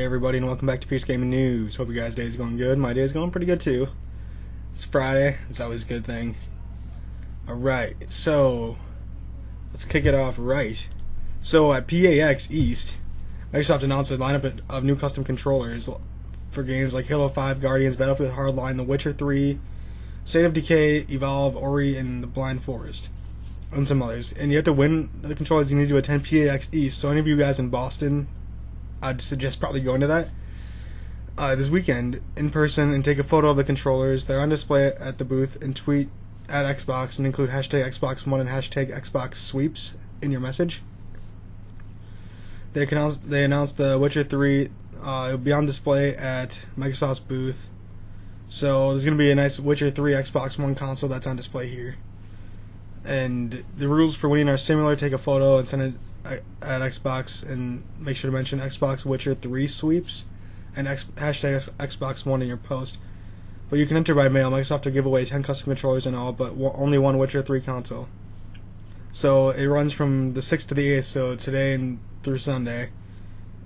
everybody, and welcome back to Pierce Gaming News. Hope your guys' day is going good. My day is going pretty good too. It's Friday. It's always a good thing. Alright, so let's kick it off right. So at PAX East, Microsoft announced a lineup of new custom controllers for games like Halo 5, Guardians, Battlefield Hardline, The Witcher 3, State of Decay, Evolve, Ori, and The Blind Forest, and some others. And you have to win the controllers. You need to attend PAX East. So any of you guys in Boston, I'd suggest probably going to that this weekend in person and take a photo of the controllers. They're on display at the booth, and tweet at Xbox and include hashtag Xbox One and hashtag Xbox Sweeps in your message. They announced The Witcher 3. It'll be on display at Microsoft's booth. So there's going to be a nice Witcher 3 Xbox One console that's on display here. And the rules for winning are similar. Take a photo and send it at Xbox, and make sure to mention Xbox Witcher 3 sweeps and hashtag Xbox One in your post. But you can enter by mail. Microsoft will give away 10 custom controllers and all, but only one Witcher 3 console. So it runs from the 6th to the 8th, so today and through Sunday.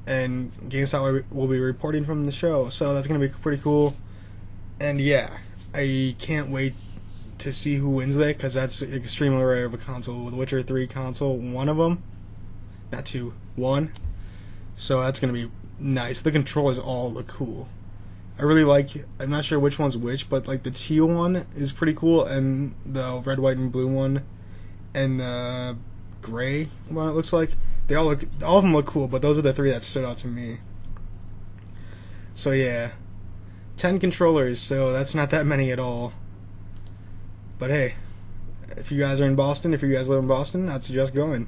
And GameStop will be reporting from the show, so that's going to be pretty cool. And yeah, I can't wait to see who wins that, because that's extremely rare of a console. With Witcher 3 console, one of them, not two, one. So that's going to be nice. The controllers all look cool. I really like, I'm not sure which one's which, but like the teal one is pretty cool, and the red, white, and blue one, and the gray one, it looks like. All of them look cool, but those are the three that stood out to me. So yeah, 10 controllers, so that's not that many at all. But hey, if you guys are in Boston, if you guys live in Boston, I'd suggest going.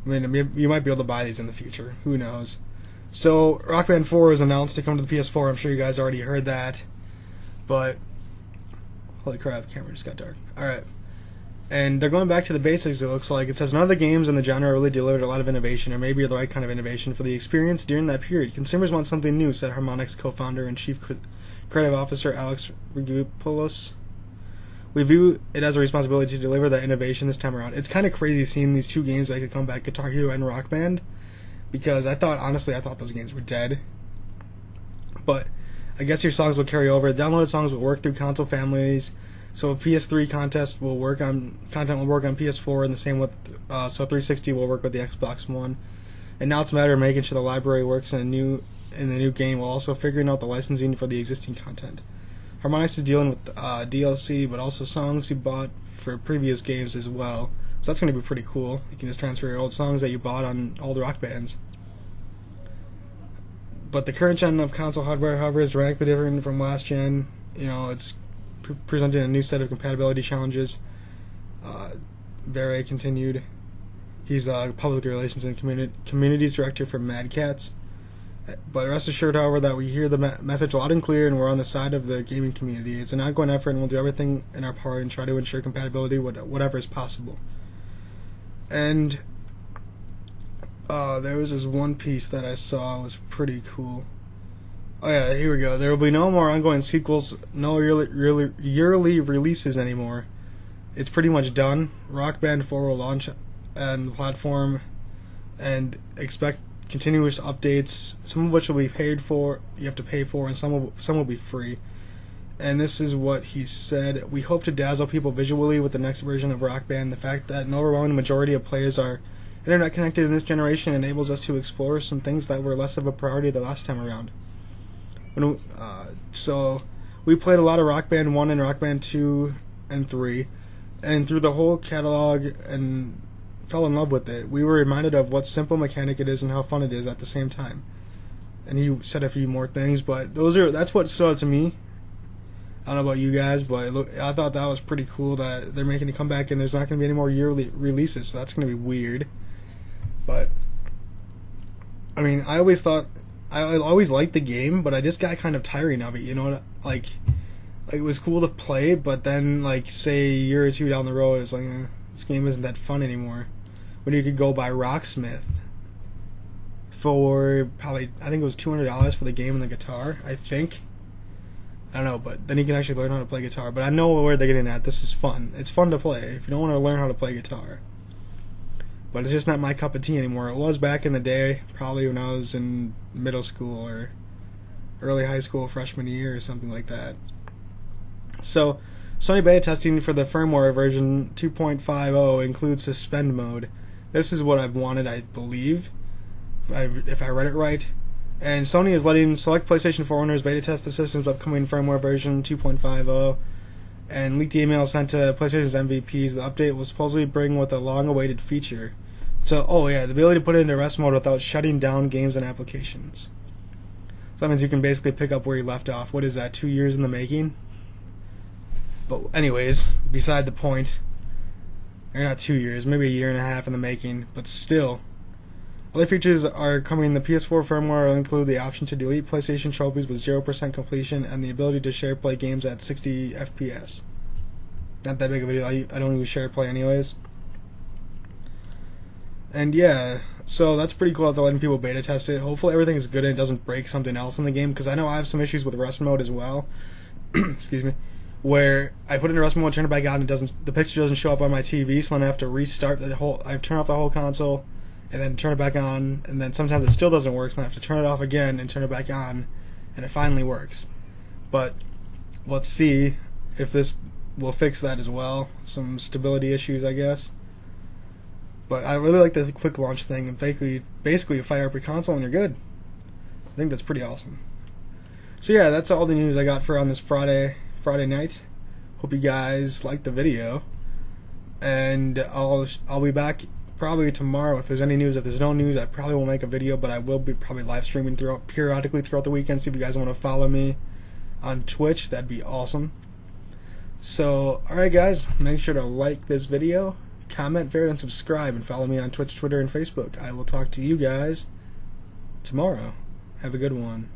I mean, you might be able to buy these in the future. Who knows? So, Rockband 4 was announced to come to the PS4. I'm sure you guys already heard that. But, holy crap, the camera just got dark. Alright. And they're going back to the basics, it looks like. It says, none of the games in the genre really delivered a lot of innovation, or maybe the right kind of innovation for the experience during that period. Consumers want something new, said Harmonix's co-founder and chief creative officer Alex Rigopoulos. We view it as a responsibility to deliver that innovation this time around. It's kind of crazy seeing these two games that could come back, Guitar Hero and Rock Band, because honestly, I thought those games were dead. But I guess your songs will carry over. Downloaded songs will work through console families. So PS3 content will work on PS4, and the same with so 360 will work with the Xbox One. And now it's a matter of making sure the library works in the new game, while also figuring out the licensing for the existing content. Harmonix is dealing with DLC, but also songs you bought for previous games as well. So that's going to be pretty cool. You can just transfer your old songs that you bought on old rock bands. But the current gen of console hardware, however, is dramatically different from last gen. You know, it's presenting a new set of compatibility challenges. Vere continued. He's public relations and communities director for Mad Catz. But rest assured, however, that we hear the message loud and clear, and we're on the side of the gaming community. It's an ongoing effort, and we'll do everything in our power and try to ensure compatibility whatever is possible. And there was this one piece that I saw was pretty cool. Oh yeah, here we go. There will be no more ongoing sequels, no yearly releases anymore. It's pretty much done. Rock Band 4 will launch on the platform, and expect continuous updates, some of which will be paid for, you have to pay for, and some will be free. And this is what he said: we hope to dazzle people visually with the next version of Rock Band. The fact that an overwhelming majority of players are internet connected in this generation enables us to explore some things that were less of a priority the last time around. So we played a lot of Rock Band 1 and Rock Band 2 and 3, and through the whole catalog, and fell in love with it. We were reminded of what simple mechanic it is and how fun it is at the same time. And he said a few more things, but that's what stood out to me. I don't know about you guys, but I thought that was pretty cool that they're making a comeback, and there's not going to be any more yearly releases, so that's going to be weird. But I mean, I always liked the game, but I just got kind of tiring of it, you know, like it was cool to play, but then like say a year or two down the road, it's like this game isn't that fun anymore. When you could go buy Rocksmith for probably, I think it was $200 for the game and the guitar, I think. I don't know, but then you can actually learn how to play guitar. But I know where they're getting at. This is fun. It's fun to play if you don't want to learn how to play guitar. but it's just not my cup of tea anymore. It was back in the day, probably when I was in middle school or early high school, freshman year or something like that. So, Sony beta testing for the firmware version 2.50 includes suspend mode. This is what I've wanted, I believe, if I read it right. And Sony is letting select PlayStation 4 owners beta test the system's upcoming firmware version 2.50. And leaked email sent to PlayStation's MVPs. The update will supposedly bring with a long-awaited feature. So, the ability to put it into rest mode without shutting down games and applications. So that means you can basically pick up where you left off. What is that, 2 years in the making? But anyways, beside the point. Or not 2 years, maybe a year and a half in the making, but still. Other features are coming. The PS4 firmware will include the option to delete PlayStation trophies with 0% completion and the ability to share play games at 60 FPS. Not that big of a deal. I don't use share play anyways. And yeah, so that's pretty cool that they're letting people beta test it. Hopefully everything is good and it doesn't break something else in the game, because I know I have some issues with rest mode as well. Excuse me. Where I put it in rest mode, turn it back on, the picture doesn't show up on my TV, so then I have to restart I turn off the whole console, and then turn it back on, and then sometimes it still doesn't work, so then I have to turn it off again and turn it back on, and it finally works. But let's see if this will fix that as well. Some stability issues, I guess. But I really like the quick launch thing, and basically you fire up your console and you're good. I think that's pretty awesome. So yeah, that's all the news I got for on this Friday night. Hope you guys liked the video, and I'll be back probably tomorrow if there's any news. If there's no news, I probably won't make a video, but I will be probably live streaming periodically throughout the weekend. So if you guys want to follow me on Twitch, that'd be awesome. So alright guys, make sure to like this video, comment, favorite, and subscribe, and follow me on Twitch, Twitter, and Facebook. I will talk to you guys tomorrow. Have a good one.